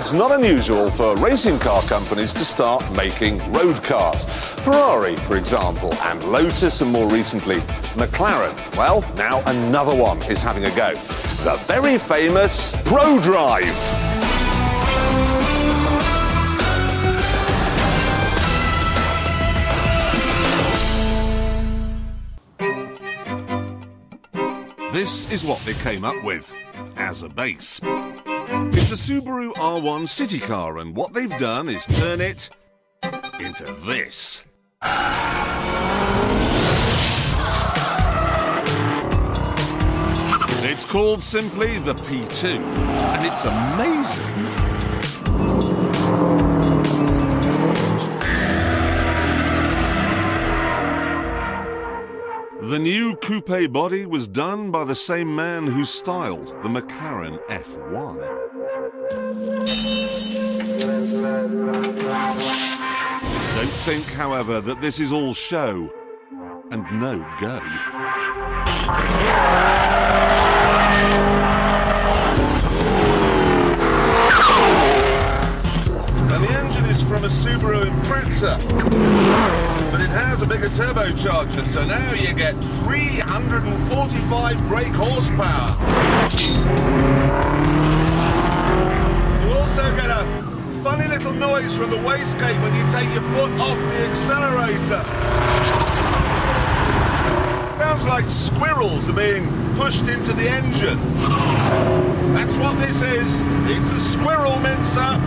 It's not unusual for racing car companies to start making road cars. Ferrari, for example, and Lotus, and more recently, McLaren. Well, now another one is having a go. The very famous Prodrive. This is what they came up with as a base. It's a Subaru R1 city car, and what they've done is turn it into this. It's called simply the P2, and it's amazing. The new coupe body was done by the same man who styled the McLaren F1. Don't think, however, that this is all show and no go. And the engine is from a Subaru Impreza, but it has a bigger turbocharger, so now you get 345 brake horsepower. You also get a funny little noise from the wastegate when you take your foot off the accelerator. Sounds like squirrels are being pushed into the engine. That's what this is. It's a squirrel mincer.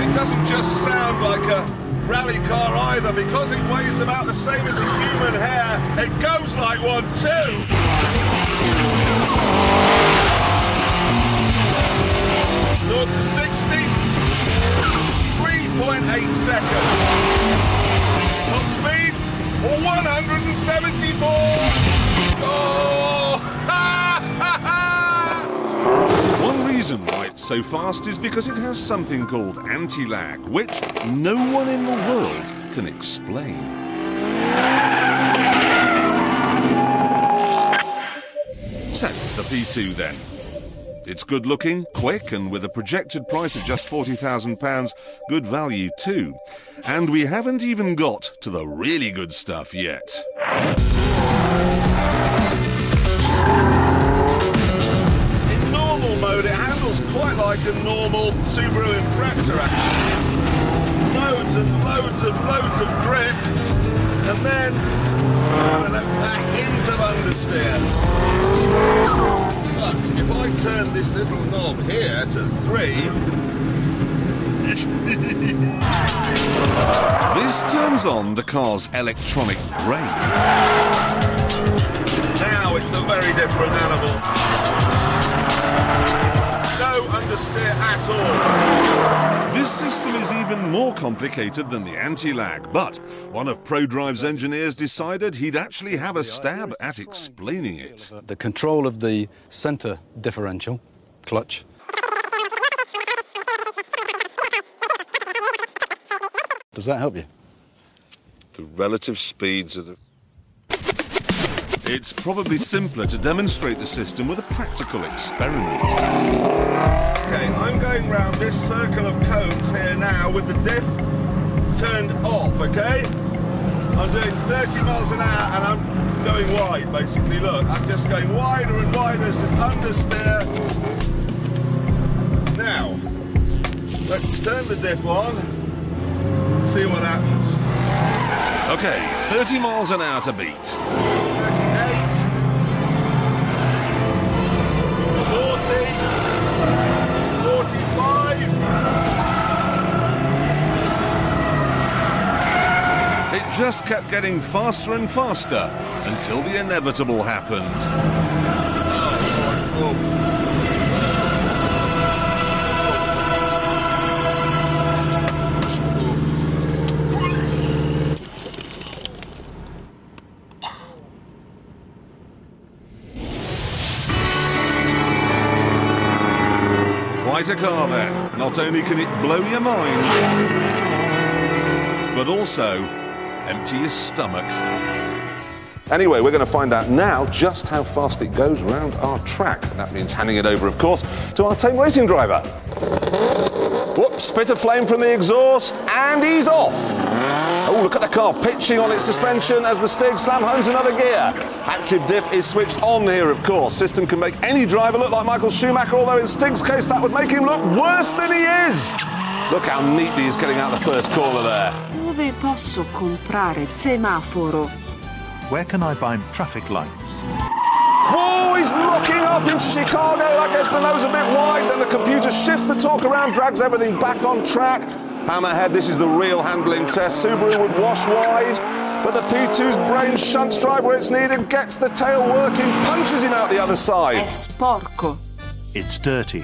It doesn't just sound like a rally car either. Because it weighs about the same as a human hair, it goes like one too. 0 to 60, 3.8 seconds. Top speed, 174. Oh! One reason why it's so fast is because it has something called anti-lag, which no one in the world can explain. So, the P2 then. It's good looking, quick, and with a projected price of just £40,000, good value too. And we haven't even got to the really good stuff yet. In normal mode, it handles quite like a normal Subaru Impreza actually. It's loads and loads and loads of grip, and then a hint of understeer. But if I turn this little knob here to 3, this turns on the car's electronic brain. Now it's a very different animal. No understeer at all. This system is even more complicated than the anti-lag, but one of Prodrive's engineers decided he'd actually have a stab at explaining it. The control of the centre differential, clutch. Does that help you? The relative speeds of the... It's probably simpler to demonstrate the system with a practical experiment. Okay, I'm going round this circle of cones here now with the diff turned off, okay? I'm doing 30 miles an hour and I'm going wide, basically. Look, I'm just going wider and wider, it's just understeer. Now, let's turn the diff on, see what happens. Okay, 30 miles an hour to beat. 38, 40, 45. It just kept getting faster and faster until the inevitable happened. Oh. Quite a car then. Not only can it blow your mind, but also empty your stomach. Anyway, we're going to find out now just how fast it goes around our track. That means handing it over, of course, to our tame racing driver. Whoops, spit of flame from the exhaust, and he's off. Oh, look at the car pitching on its suspension as the Stig slam homes another gear. Active diff is switched on here, of course. System can make any driver look like Michael Schumacher, although in Stig's case that would make him look worse than he is. Look how neatly he's getting out the first corner there. Dove posso comprare semaforo? Where can I buy traffic lights? Whoa, he's locking up into Chicago. That gets the nose a bit wide. Then the computer shifts the torque around, drags everything back on track. Hammerhead, this is the real handling test. Subaru would wash wide, but the P2's brain shunts drive where it's needed, gets the tail working, punches him out the other side. È sporco. It's dirty.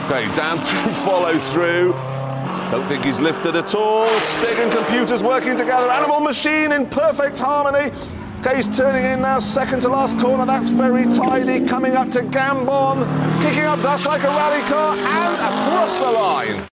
Okay, down through, follow through. Don't think he's lifted at all. Stig and computers working together. Animal machine in perfect harmony. Okay, he's turning in now, second to last corner. That's very tidy. Coming up to Gambon, kicking up dust like a rally car, and across the line.